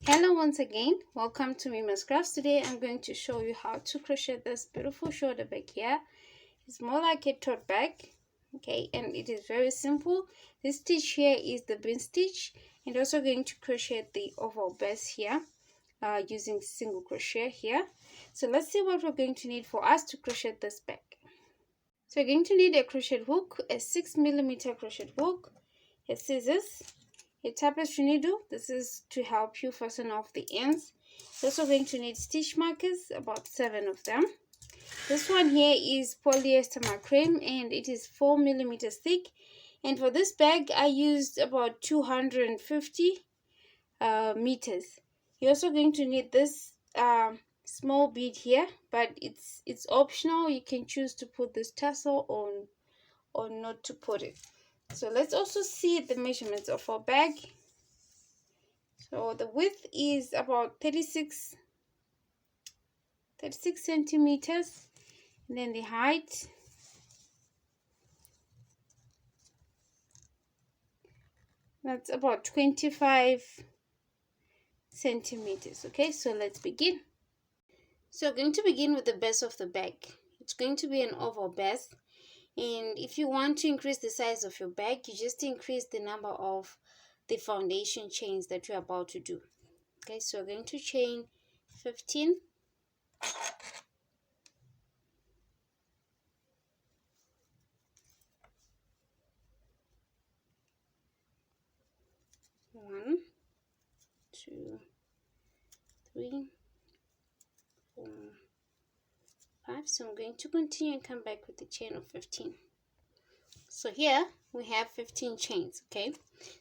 Hello once again, welcome to Mima's Crafts. Today I'm going to show you how to crochet this beautiful shoulder bag here. It's more like a tote bag, okay, and it is very simple. This stitch here is the bean stitch, and also going to crochet the oval base here using single crochet here. So let's see what we're going to need for us to crochet this bag. So you're going to need a crochet hook, a 6mm crochet hook, a scissors, a tapestry needle. This is to help you fasten off the ends. You're also going to need stitch markers, about 7 of them. This one here is polyester macrame and it is 4mm thick. And for this bag, I used about 250 meters. You're also going to need this small bead here, but it's optional. You can choose to put this tassel on or not to put it. So let's also see the measurements of our bag. So the width is about 36 centimeters, and then the height that's about 25 centimeters. Okay, so let's begin. So we're going to begin with the base of the bag. It's going to be an oval base, and if you want to increase the size of your bag, you just increase the number of the foundation chains that you're about to do. Okay, so we're going to chain 15, one, 2, 3, 4, 5. So I'm going to continue and come back with the chain of 15. So here we have 15 chains. Okay,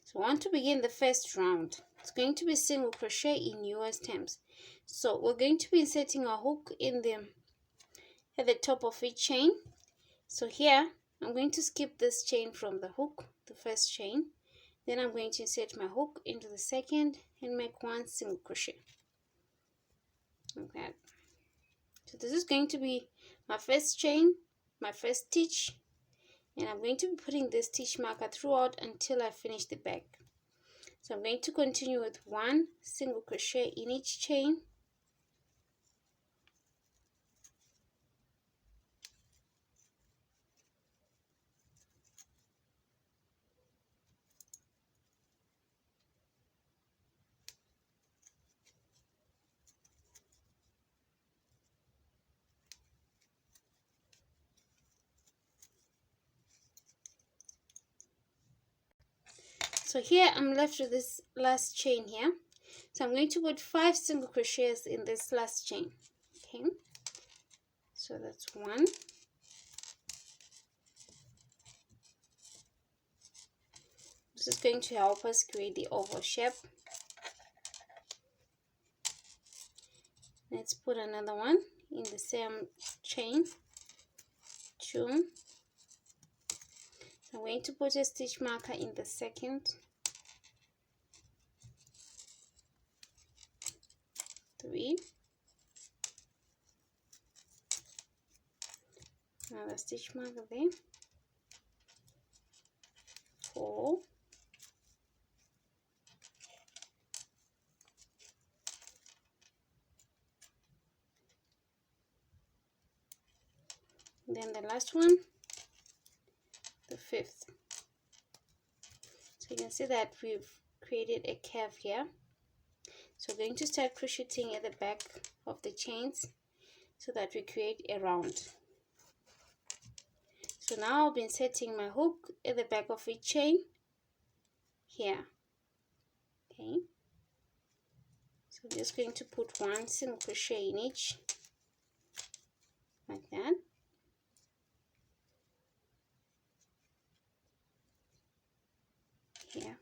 so I want to begin the first round. It's going to be single crochet in US terms. So we're going to be inserting a hook in at the top of each chain. So here I'm going to skip this chain from the hook, the first chain. Then I'm going to insert my hook into the second and make one single crochet like that. So this is going to be my first chain, my first stitch, and I'm going to be putting this stitch marker throughout until I finish the bag. So I'm going to continue with one single crochet in each chain. So here I'm left with this last chain here. So I'm going to put 5 single crochets in this last chain. Okay, so that's 1, this is going to help us create the oval shape. Let's put another one in the same chain, 2. I'm going to put a stitch marker in the second, 3, another stitch marker there, 4, then the last one, the 5th. So you can see that we've created a curve here. So we're going to start crocheting at the back of the chains so that we create a round. So now I'll be inserting my hook at the back of each chain here. Okay, so I'm just going to put one single crochet in each like that. Here.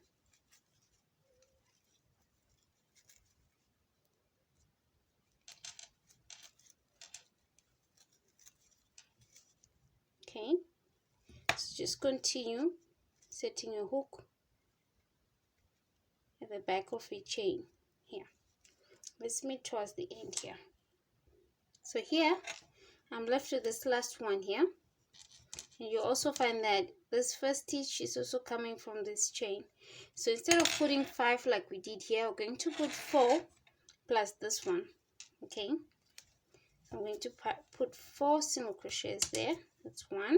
Okay, so just continue setting a hook at the back of each chain here. Let's meet towards the end here. So here I'm left with this last one here. And you also find that this first stitch is also coming from this chain. So instead of putting 5 like we did here, we're going to put 4 plus this one. Okay, so I'm going to put 4 single crochets there. That's 1,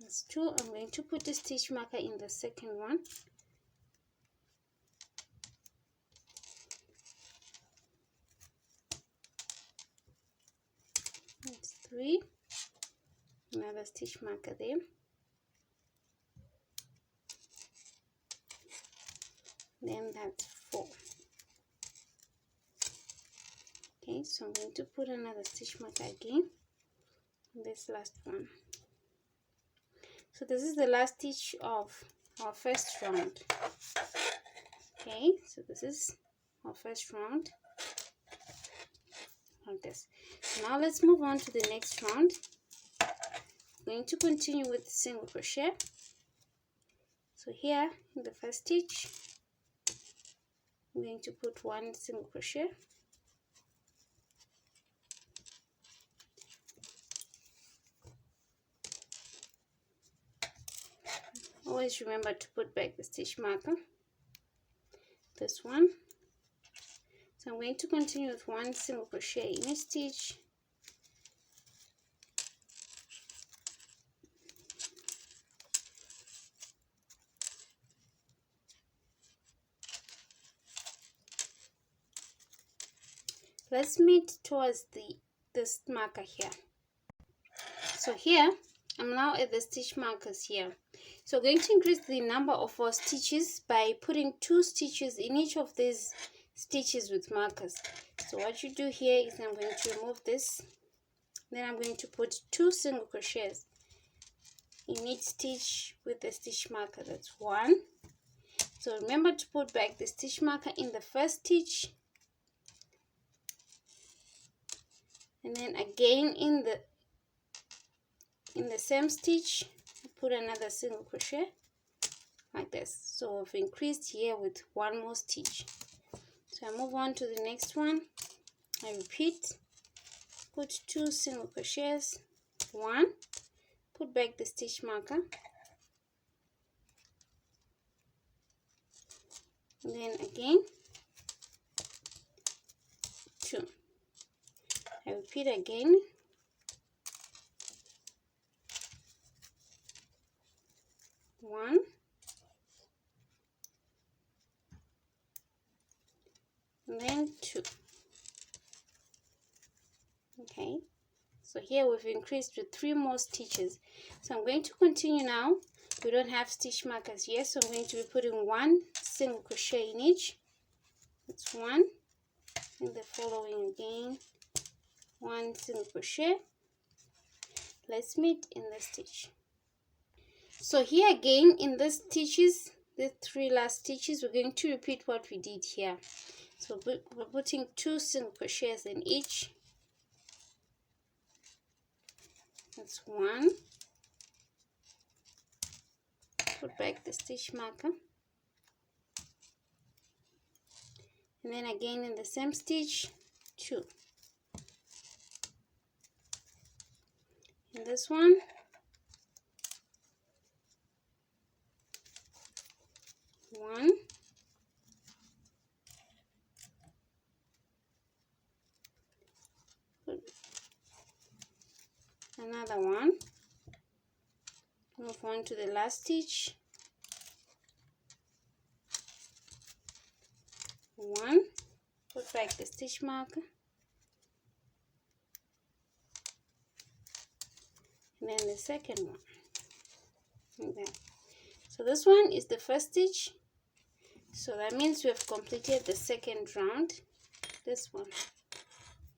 that's 2. I'm going to put a stitch marker in the second one. That's 3. Another stitch marker there. Then that's 4. Okay, so I'm going to put another stitch marker again in this last one. So this is the last stitch of our first round. Okay, so this is our first round like this. Now let's move on to the next round. I'm going to continue with single crochet. So here in the first stitch, I'm going to put 1 single crochet. Always remember to put back the stitch marker, this one. So I'm going to continue with 1 single crochet in each stitch. Let's meet towards this marker here. So here I'm now at the stitch markers here. So we're going to increase the number of our stitches by putting 2 stitches in each of these stitches with markers. So what you do here is I'm going to remove this, then I'm going to put 2 single crochets in each stitch with the stitch marker. That's 1. So remember to put back the stitch marker in the first stitch, and then again in the same stitch put another single crochet like this. So we've increased here with 1 more stitch. So I move on to the next one. I repeat, put 2 single crochets, 1, put back the stitch marker, and then again 2. I repeat again, 1, and then 2. Okay, so here we've increased with 3 more stitches. So I'm going to continue now. We don't have stitch markers here, so I'm going to be putting 1 single crochet in each. That's 1, and the following again 1 single crochet. Let's meet in the stitch. So here again in the stitches, the 3 last stitches, we're going to repeat what we did here. So we're putting 2 single crochets in each. That's 1. Put back the stitch marker, and then again in the same stitch 2. In this one, 1, another 1, move on to the last stitch, 1, put back the stitch marker, and then the second one like that. So this one is the first stitch, so that means we have completed the second round, this one.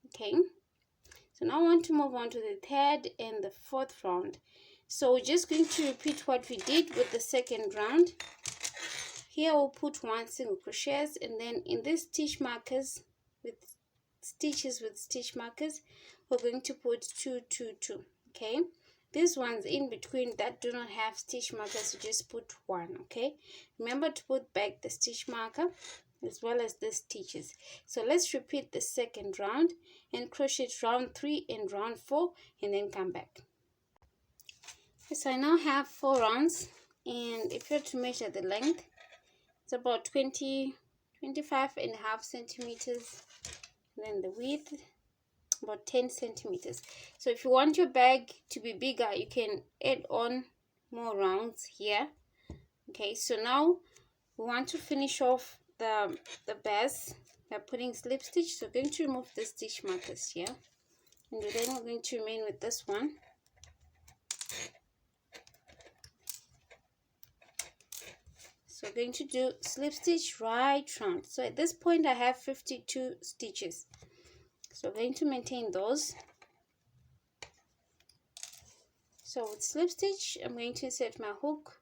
Okay, so now I want to move on to the third and the fourth round. So we're just going to repeat what we did with the second round. Here we'll put 1 single crochets, and then in these stitch markers with stitches with stitch markers, we're going to put 2, 2, 2. Okay, these ones in between that do not have stitch markers, you just put 1. Okay, remember to put back the stitch marker, as well as the stitches. So let's repeat the second round and crochet round 3 and round 4 and then come back. So I now have 4 rounds, and if you're to measure the length, it's about 25.5 centimeters, and then the width about 10 centimeters. So if you want your bag to be bigger, you can add on more rounds here. Okay, so now we want to finish off the base by putting slip stitch. So we're going to remove the stitch markers here, and then we're going to remain with this one. So we're going to do slip stitch right round. So at this point I have 52 stitches. So we're going to maintain those. So with slip stitch, I'm going to insert my hook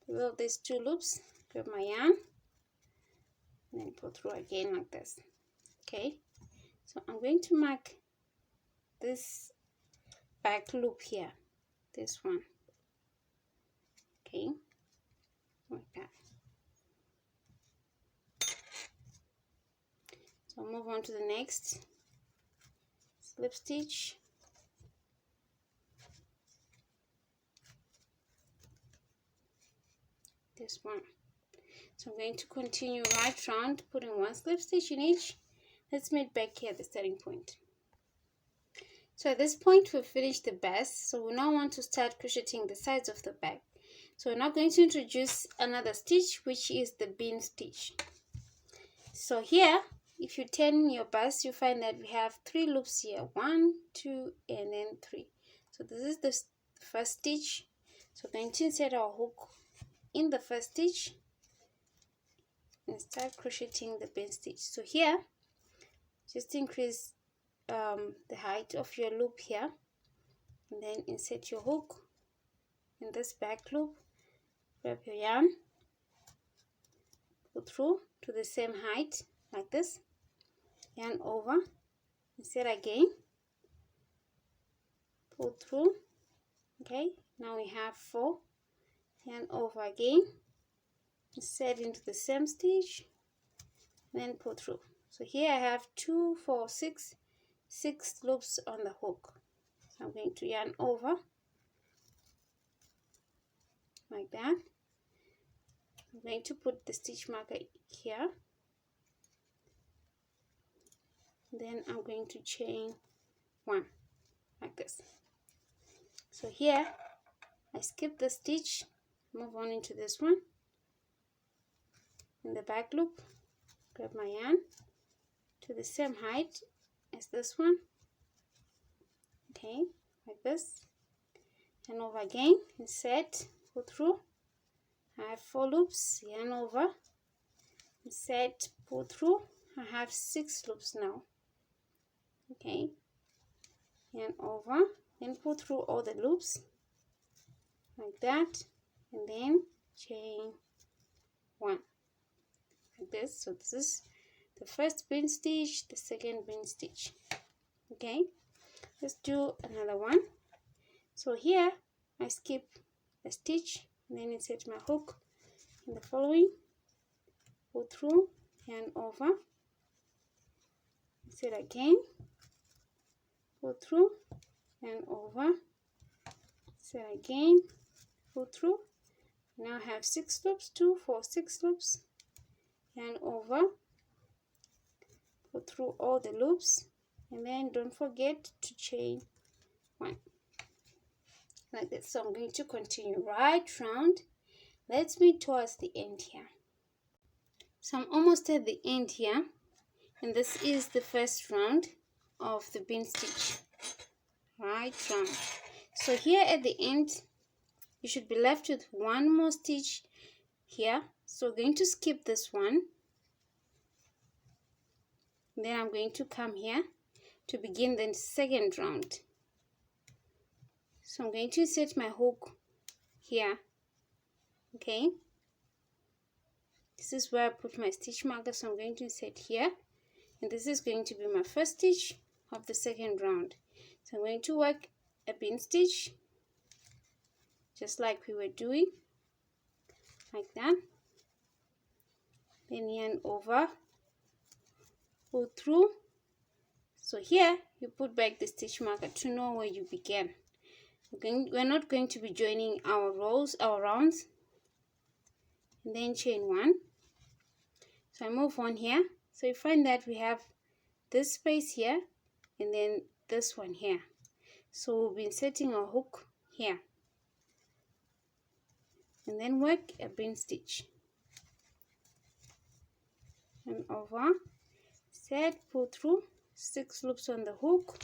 below these 2 loops, grab my yarn, and then pull through again like this. Okay, so I'm going to mark this back loop here, this one. Okay, like that. So I'll move on to the next slip stitch. This one. So I'm going to continue right round, putting 1 slip stitch in each. Let's meet back here at the starting point. So at this point we've finished the base, so we now want to start crocheting the sides of the bag. So we're now going to introduce another stitch, which is the bean stitch. So here, if you turn your base, you find that we have 3 loops here, 1, 2, and then 3. So this is the first stitch. So we're going to insert our hook in the first stitch and start crocheting the bean stitch. So here, just increase the height of your loop here, and then insert your hook in this back loop, grab your yarn, pull through to the same height like this, yarn over, insert again, pull through. Okay, now we have 4, yarn over again, insert into the same stitch, then pull through. So here I have 2, 4, 6 loops on the hook. So I'm going to yarn over like that. I'm going to put the stitch marker here, then I'm going to chain 1 like this. So here I skip the stitch, move on into this one in the back loop, grab my yarn to the same height as this one. Okay, like this, and over again, insert, pull through. I have 4 loops, yarn over, insert, pull through. I have 6 loops now. Okay, yarn over, then pull through all the loops like that, and then chain 1 like this. So this is the first bean stitch, the second bean stitch. Okay, let's do another one. So here I skip a stitch and then insert my hook in the following, pull through, yarn over, insert again, pull through, yarn over, insert again, pull through. Now I have 6 loops, 2, 4, 6 loops, yarn over, pull through all the loops, and then don't forget to chain 1 like this. So I'm going to continue right round. Let's meet towards the end here. So I'm almost at the end here, and this is the first round of the bean stitch, right round. So here at the end you should be left with 1 more stitch here. So we're going to skip this one, then I'm going to come here to begin the second round. So I'm going to insert my hook here. Okay, this is where I put my stitch marker, so I'm going to insert here, and this is going to be my first stitch of the second round. So I'm going to work a bean stitch just like we were doing, like that. then yarn over, pull through. So here you put back the stitch marker to know where you began. We're not going to be joining our rounds, and then chain 1. So I move on here. So you find that we have this space here and then this one here. So we'll be inserting a hook here and then work a bean stitch and over, set, pull through, 6 loops on the hook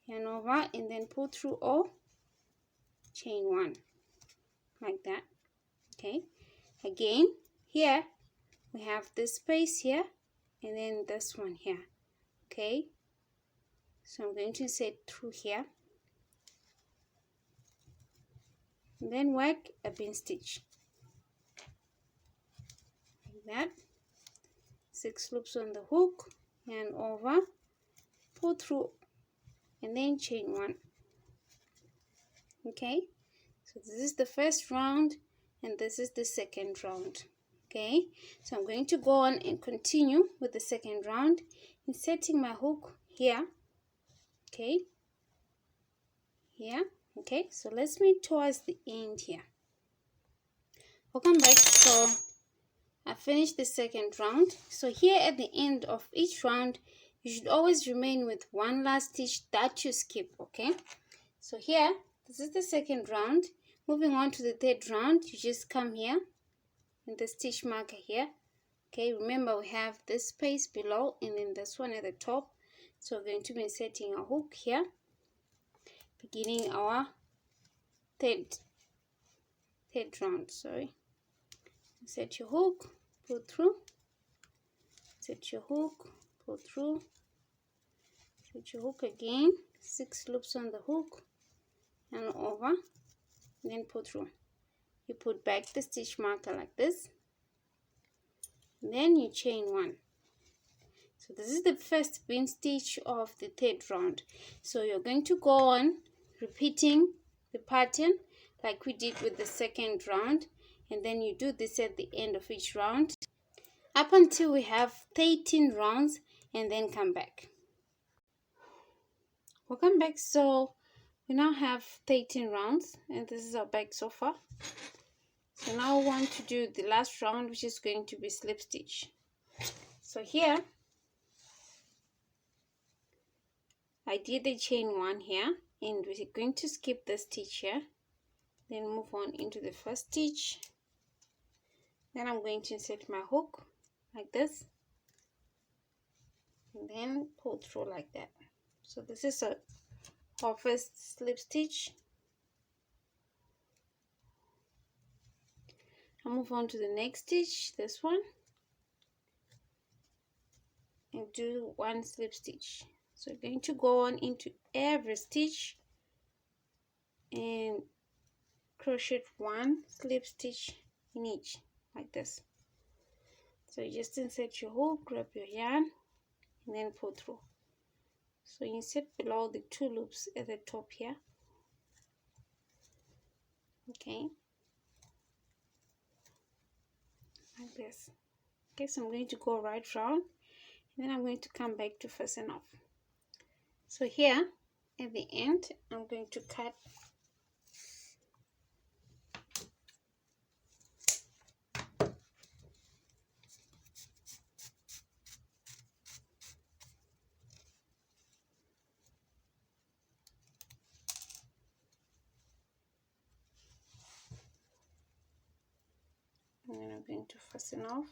and over, and then pull through or chain 1 like that. Okay, again here we have this space here and then this one here. Okay, so I'm going to insert through here and then work a bean stitch like that, 6 loops on the hook and over, pull through and then chain 1. Okay, so this is the first round and this is the second round. Okay, so I'm going to go on and continue with the second round, inserting my hook here. Okay, here. Okay, so let's move towards the end here. Welcome back. So I finished the second round. So here at the end of each round, you should always remain with one last stitch that you skip. Okay, so here, this is the second round. Moving on to the third round, you just come here and the stitch marker here. Okay, remember we have this space below and then this one at the top. So we're going to be inserting a hook here, beginning our third round. Sorry, insert your hook, pull through, insert your hook, pull through, insert your hook again, 6 loops on the hook and over, and then pull through. You put back the stitch marker like this, and then you chain 1. So this is the first bean stitch of the third round. So you're going to go on repeating the pattern like we did with the second round, and then you do this at the end of each round up until we have 13 rounds, and then come back. Welcome back. So we now have 13 rounds and this is our bag so far. So now we want to do the last round, which is going to be slip stitch. So here I did the chain 1 here, and we're going to skip the stitch here, then move on into the first stitch. Then I'm going to insert my hook like this and then pull through like that. So this is our first slip stitch. I'll move on to the next stitch, this one, and do 1 slip stitch. So you're going to go on into every stitch and crochet 1 slip stitch in each like this. So you just insert your hook, grab your yarn, and then pull through. So you insert below the 2 loops at the top here. Okay, like this. Okay, so I'm going to go right round, and then I'm going to come back to fasten off. So here at the end, I'm going to cut and then I'm going to fasten off.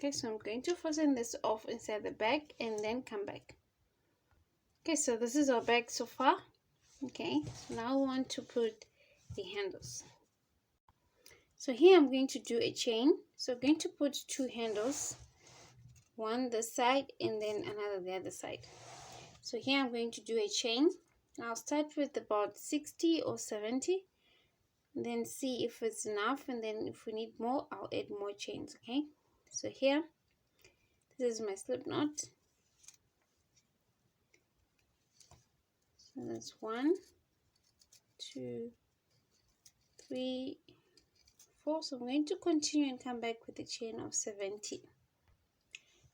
Okay, so I'm going to fasten this off inside the bag and then come back. Okay, so this is our bag so far. Okay, so now I want to put the handles. So here I'm going to do a chain. So I'm going to put two handles, one this side and then another the other side. So here I'm going to do a chain. I'll start with about 60 or 70, and then see if it's enough, and then if we need more I'll add more chains. Okay, so here this is my slip knot. So that's 1, 2, 3, 4. So I'm going to continue and come back with a chain of 70.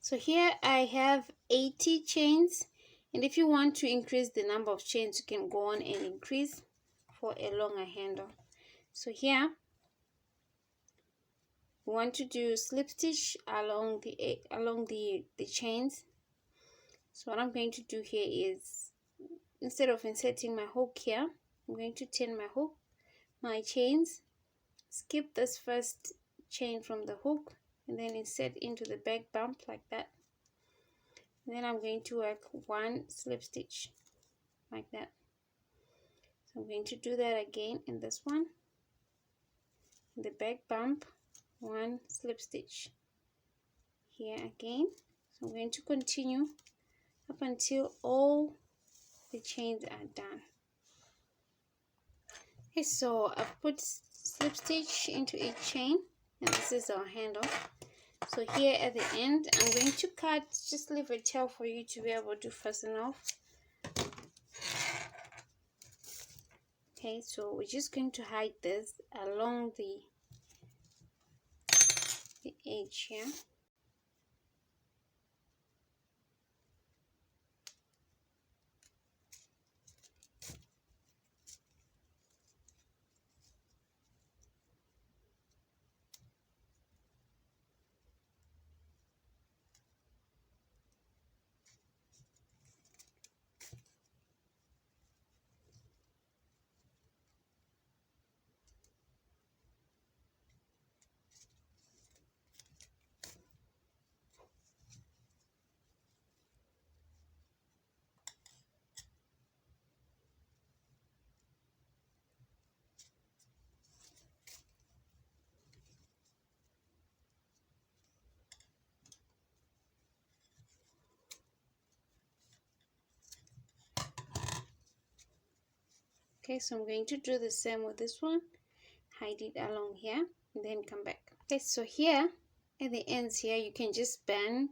So here I have 80 chains, and if you want to increase the number of chains, you can go on and increase for a longer handle. So here we want to do slip stitch along the chains. So what I'm going to do here is, instead of inserting my hook here, I'm going to turn my chains, skip this first chain from the hook, and then insert into the back bump like that. And then I'm going to work one slip stitch like that. So I'm going to do that again in this one, in the back bump, one slip stitch here again. So I'm going to continue up until all the chains are done. Okay, so I've put slip stitch into each chain, and this is our handle. So here at the end I'm going to cut, just leave a tail for you to be able to fasten off. Okay, so we're just going to hide this along the edge here. Okay, so I'm going to do the same with this one, hide it along here, and then come back. Okay, so here at the ends here you can just bend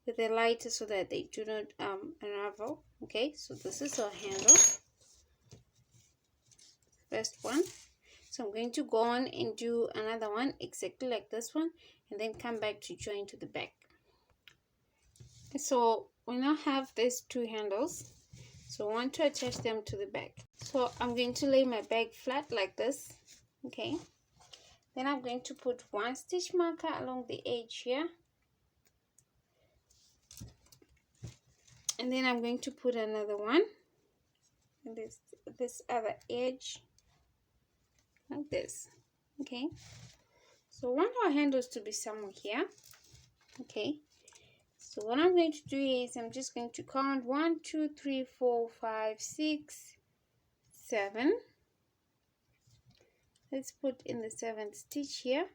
with a lighter so that they do not unravel. Okay, so this is our handle, first one. So I'm going to go on and do another one exactly like this one, and then come back to join to the back. Okay, so we now have these two handles, so I want to attach them to the back. So I'm going to lay my bag flat like this. Okay, then I'm going to put one stitch marker along the edge here, and then I'm going to put another one on this other edge like this. Okay, so I want our handles to be somewhere here. Okay, so what I'm going to do is I'm just going to count 1, 2, 3, 4, 5, 6, 7. Let's put in the 7th stitch here.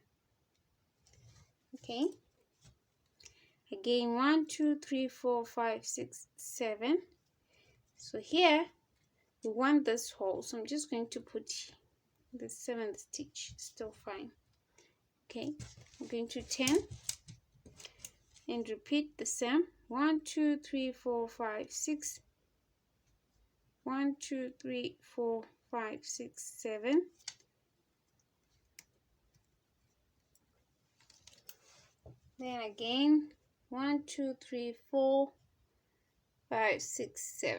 Okay, again 1, 2, 3, 4, 5, 6, 7. So here we want this hole, so I'm just going to put the 7th stitch, still fine. Okay, I'm going to turn and repeat the same. 1, 2, 3, 4, 5, 6. 1, 2, 3, 4, 5, 6, 7. Then again 1, 2, 3, 4, 5, 6, 7.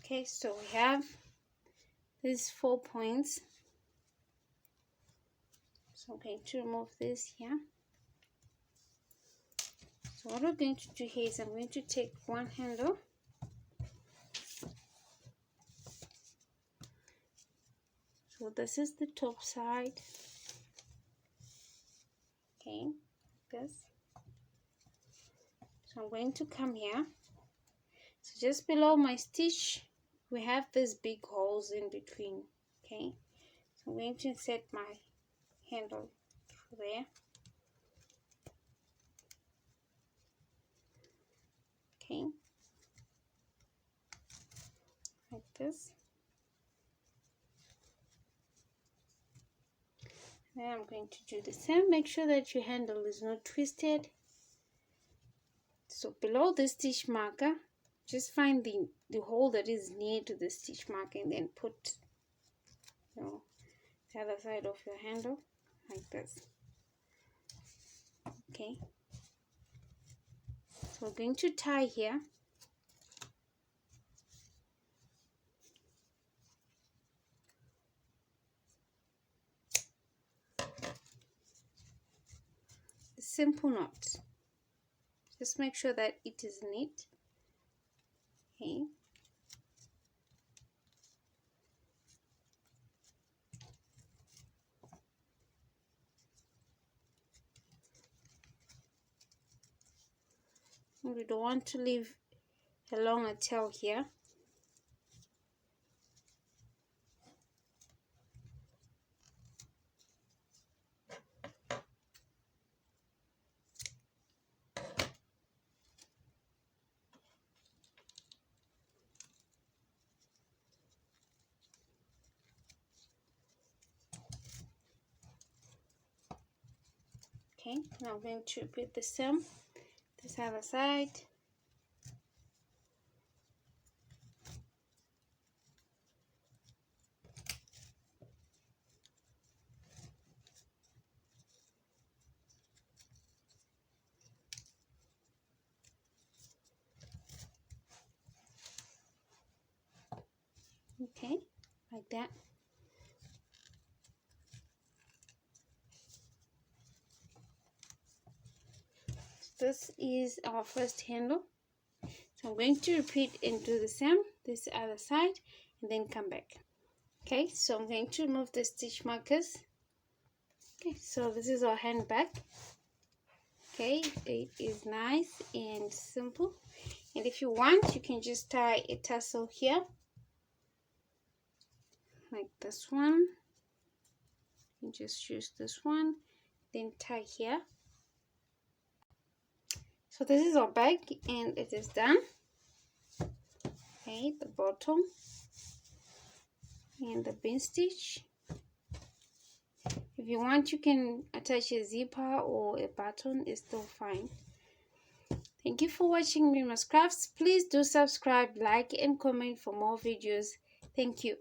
Okay, so we have these 4 points. So I'm going to remove this here. So what we're going to do here is I'm going to take one handle, so this is the top side. Okay, this. So I'm going to come here, so just below my stitch we have these big holes in between. Okay, so I'm going to insert my handle through there. Okay, like this. Then I'm going to do the same. Make sure that your handle is not twisted. So below the stitch marker, just find the hole that is near to the stitch marker and then put, you know, the other side of your handle like this. Okay, so we're going to tie here. A simple knot. Just make sure that it is neat. Okay. We don't want to leave a longer tail here. Okay, now I'm going to repeat the same this other side. Okay, like that. This is our first handle. So I'm going to repeat and do the same this other side and then come back. Okay, so I'm going to remove the stitch markers. Okay, so this is our hand back. Okay, it is nice and simple. And if you want, you can just tie a tassel here, like this one. You just use this one, then tie here. So this is our bag and it is done. Okay, the bottom and the bean stitch. If you want, you can attach a zipper or a button, it's still fine. Thank you for watching Mima's Crafts. Please do subscribe, like and comment for more videos. Thank you.